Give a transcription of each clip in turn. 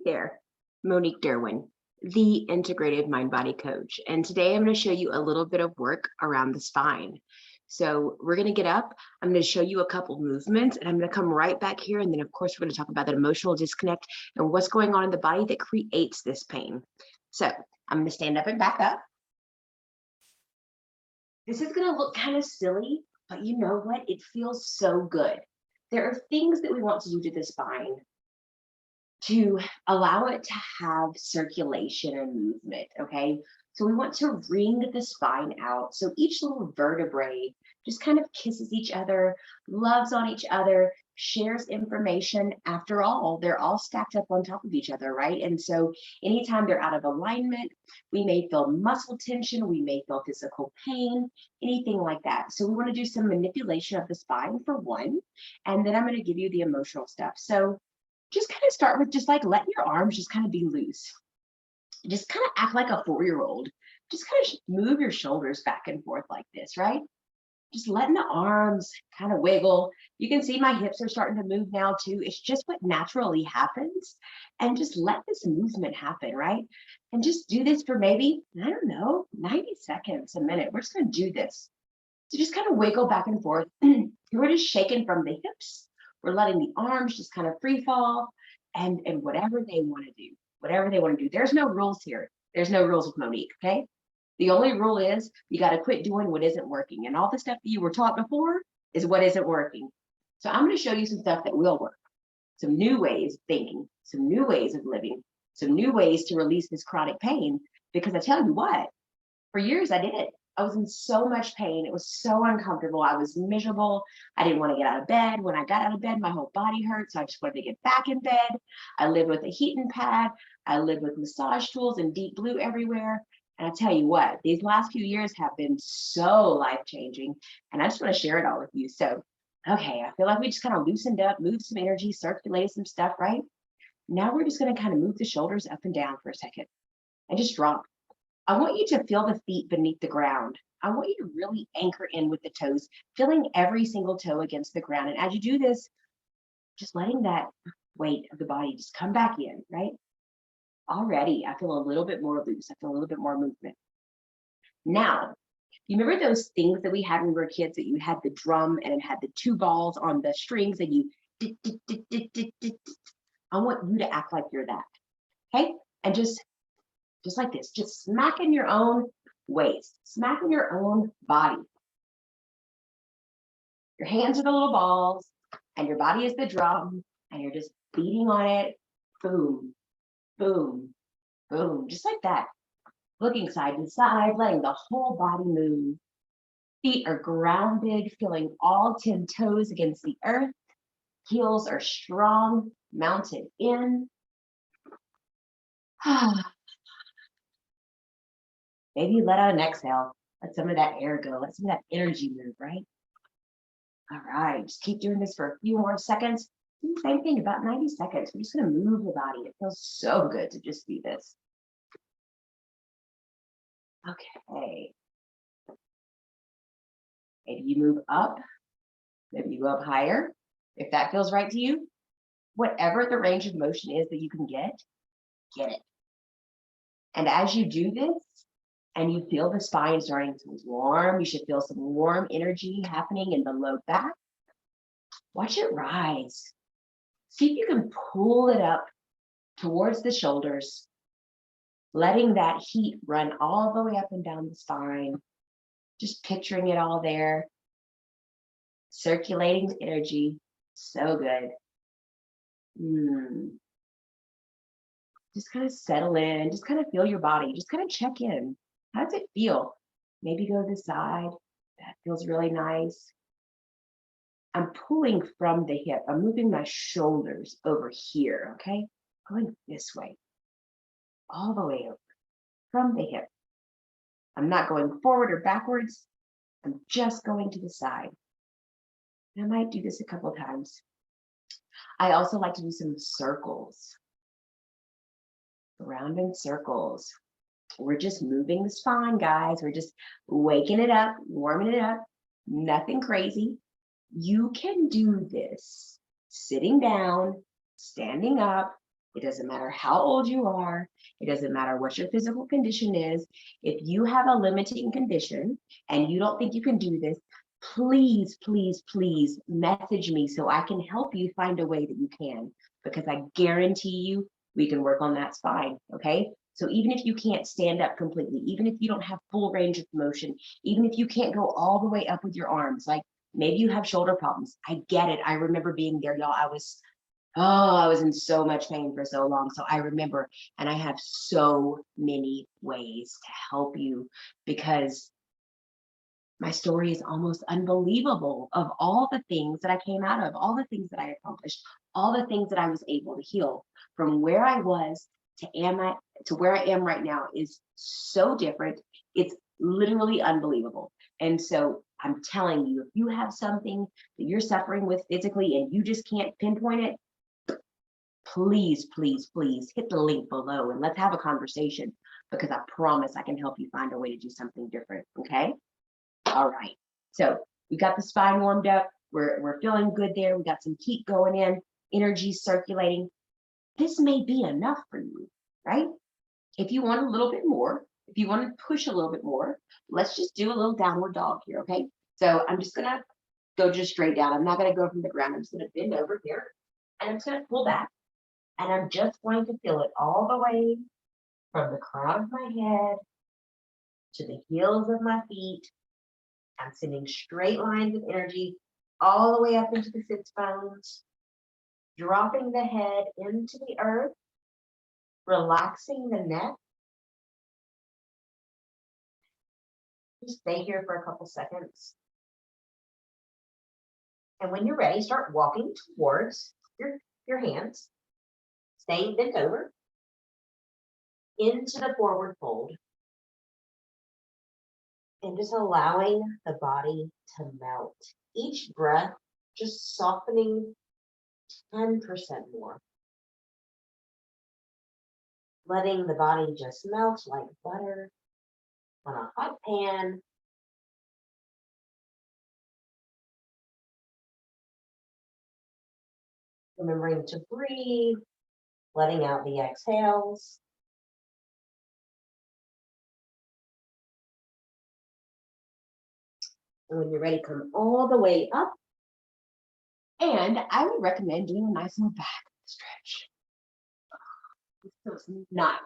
there, Monique Derouen, the Integrative Mind-Body Coach. And today I'm going to show you a little bit of work around the spine. So we're going to get up, I'm going to show you a couple movements, and I'm going to come right back here. And then, of course, we're going to talk about that emotional disconnect and what's going on in the body that creates this pain. So I'm going to stand up and back up. This is going to look kind of silly, but you know what? It feels so good. There are things that we want to do to the spine to allow it to have circulation and movement, okay? So we want to wring the spine out. So each little vertebrae just kind of kisses each other, loves on each other, shares information. After all, they're all stacked up on top of each other, right? And so anytime they're out of alignment, we may feel muscle tension, we may feel physical pain, anything like that. So we want to do some manipulation of the spine for one, and then I'm going to give you the emotional stuff. So just kind of start with just like letting your arms just kind of be loose. Just kind of act like a 4-year-old. Just kind of move your shoulders back and forth like this, right? Just letting the arms kind of wiggle. You can see my hips are starting to move now too. It's just what naturally happens. And just let this movement happen, right? And just do this for maybe, I don't know, 90 seconds, a minute. We're just going to do this. So just kind of wiggle back and forth. We're just shaking from the hips. We're letting the arms just kind of free fall and whatever they want to do, whatever they want to do. There's no rules here. There's no rules with Monique, okay? The only rule is you got to quit doing what isn't working. And all the stuff that you were taught before is what isn't working. So I'm going to show you some stuff that will work. Some new ways of thinking, some new ways of living, some new ways to release this chronic pain. Because I tell you what, for years I did it. I was in so much pain. It was so uncomfortable. I was miserable. I didn't want to get out of bed. When I got out of bed, my whole body hurt. So I just wanted to get back in bed. I lived with a heating pad. I lived with massage tools and deep blue everywhere. And I tell you what, these last few years have been so life-changing. And I just want to share it all with you. So, okay, I feel like we just kind of loosened up, moved some energy, circulated some stuff, right? Now we're just going to kind of move the shoulders up and down for a second and just drop. I want you to feel the feet beneath the ground. I want you to really anchor in with the toes, feeling every single toe against the ground. And as you do this, just letting that weight of the body just come back in, right? Already, I feel a little bit more loose. I feel a little bit more movement. Now, you remember those things that we had when we were kids that you had the drum and it had the 2 balls on the strings and you, I want you to act like you're that, okay? And just like this, just smacking your own waist, smacking your own body. Your hands are the little balls and your body is the drum and you're just beating on it. Boom, boom, boom, just like that. Looking side to side, letting the whole body move. Feet are grounded, feeling all 10 toes against the earth. Heels are strong, mounted in. Maybe let out an exhale. Let some of that air go. Let some of that energy move, right? All right, just keep doing this for a few more seconds. Do the same thing, about 90 seconds. We're just going to move the body. It feels so good to just do this. Okay. Maybe you move up. Maybe you go up higher. If that feels right to you, whatever the range of motion is that you can get it. And as you do this, and you feel the spine starting to warm, you should feel some warm energy happening in the low back. Watch it rise. See if you can pull it up towards the shoulders, letting that heat run all the way up and down the spine. Just picturing it all there. Circulating the energy. So good. Just kind of settle in. Just kind of feel your body. Just kind of check in. How does it feel? Maybe go to the side. That feels really nice. I'm pulling from the hip. I'm moving my shoulders over here, okay? Going this way. All the way over. From the hip. I'm not going forward or backwards. I'm just going to the side. I might do this a couple times. I also like to do some circles. Around in circles. We're just moving the spine, guys. We're just waking it up, warming it up. Nothing crazy. You can do this sitting down, standing up, It doesn't matter how old you are. It doesn't matter what your physical condition is. If you have a limiting condition and you don't think you can do this, please, please, please message me so I can help you find a way that you can, because I guarantee you we can work on that spine, okay? So even if you can't stand up completely, even if you don't have full range of motion, even if you can't go all the way up with your arms, like maybe you have shoulder problems. I get it. I remember being there, y'all. I was in so much pain for so long. So I remember, and I have so many ways to help you because my story is almost unbelievable of all the things that I came out of, all the things that I accomplished, all the things that I was able to heal from where I was to where I am right now is so different. It's literally unbelievable. And so I'm telling you, if you have something that you're suffering with physically and you just can't pinpoint it, please, please, please hit the link below and let's have a conversation, because I promise I can help you find a way to do something different. Okay. All right. So we got the spine warmed up. We're feeling good there. We got some heat going in, energy circulating. This may be enough for you, right? If you want a little bit more, if you want to push a little bit more, let's just do a little downward dog here, okay? So I'm just gonna go just straight down. I'm not gonna go from the ground. I'm just gonna bend over here and I'm just gonna pull back, and I'm just going to feel it all the way from the crown of my head to the heels of my feet. I'm sending straight lines of energy all the way up into the sits bones, dropping the head into the earth, relaxing the neck. Just stay here for a couple seconds. And when you're ready, start walking towards your hands, staying bent over, into the forward fold. And just allowing the body to melt. Each breath just softening 10% more. Letting the body just melt like butter on a hot pan. Remembering to breathe, letting out the exhales. And when you're ready, come all the way up. And I would recommend doing a nice little back stretch. It feels nice.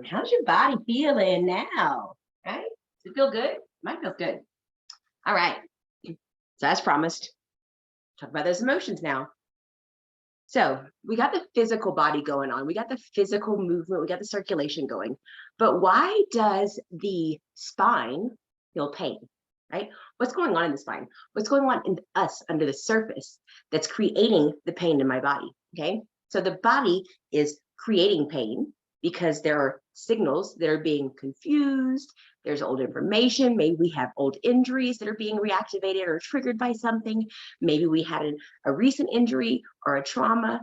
How's your body feeling now? Right? Does it feel good? Mine feels good. All right. So as promised, talk about those emotions now. So we got the physical body going on. We got the physical movement. We got the circulation going. But why does the spine feel pain, right? What's going on in the spine? What's going on in us under the surface that's creating the pain in my body, okay? So the body is creating pain because there are signals that are being confused. There's old information. Maybe we have old injuries that are being reactivated or triggered by something. Maybe we had a recent injury or a trauma.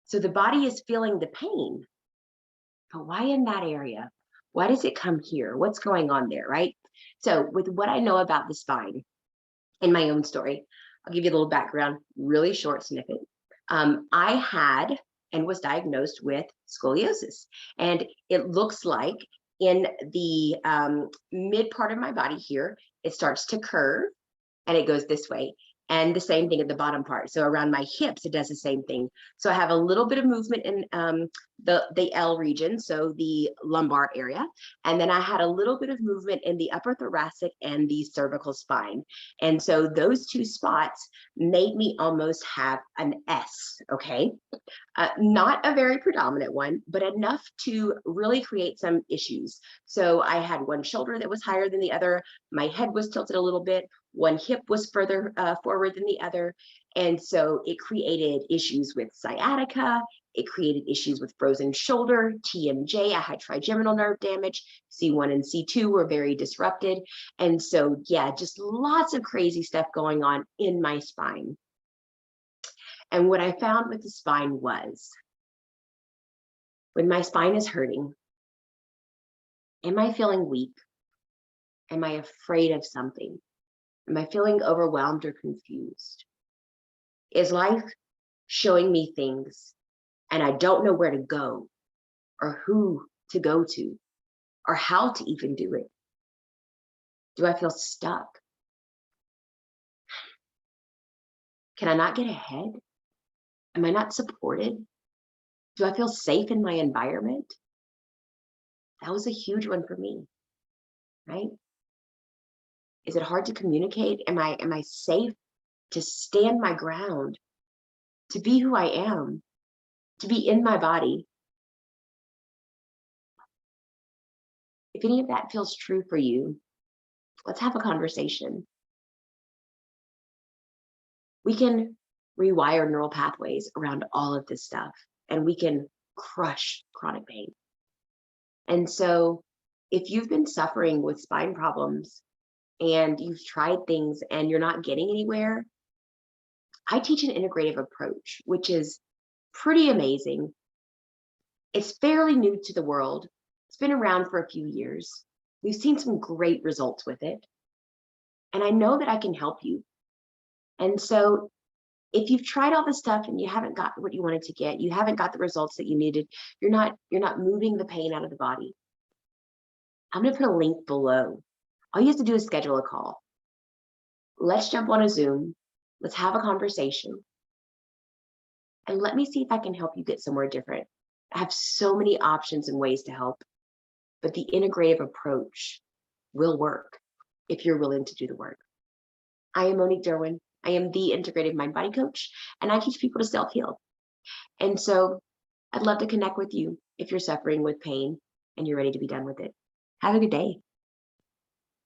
So the body is feeling the pain. But why in that area? Why does it come here? What's going on there, right? So with what I know about the spine in my own story, I'll give you a little background, really short snippet. I had and was diagnosed with scoliosis. And it looks like in the mid part of my body here, it starts to curve and it goes this way. And the same thing at the bottom part. So around my hips, it does the same thing. So I have a little bit of movement in the L region, so the lumbar area. And then I had a little bit of movement in the upper thoracic and the cervical spine. And so those two spots made me almost have an S, okay? Not a very predominant one, but enough to really create some issues. So I had one shoulder that was higher than the other. My head was tilted a little bit. One hip was further forward than the other. And so it created issues with sciatica. It created issues with frozen shoulder, TMJ. I had trigeminal nerve damage. C1 and C2 were very disrupted. And so, yeah, just lots of crazy stuff going on in my spine. And what I found with the spine was, when my spine is hurting, am I feeling weak? Am I afraid of something? Am I feeling overwhelmed or confused? Is life showing me things and I don't know where to go or who to go to or how to even do it? Do I feel stuck? Can I not get ahead? Am I not supported? Do I feel safe in my environment? That was a huge one for me, right? Is it hard to communicate? Am I safe to stand my ground, to be who I am, to be in my body? If any of that feels true for you, let's have a conversation. We can rewire neural pathways around all of this stuff, and we can crush chronic pain. And so, if you've been suffering with spine problems and you've tried things and you're not getting anywhere, I teach an integrative approach, which is pretty amazing. It's fairly new to the world. It's been around for a few years. We've seen some great results with it. And I know that I can help you. And so if you've tried all this stuff and you haven't got what you wanted to get, you haven't got the results that you needed, you're not moving the pain out of the body, I'm going to put a link below. All you have to do is schedule a call. Let's jump on a Zoom. Let's have a conversation. And let me see if I can help you get somewhere different. I have so many options and ways to help, but the integrative approach will work if you're willing to do the work. I am Monique Derouen. I am the integrative mind body coach, and I teach people to self-heal. And so I'd love to connect with you if you're suffering with pain and you're ready to be done with it. Have a good day.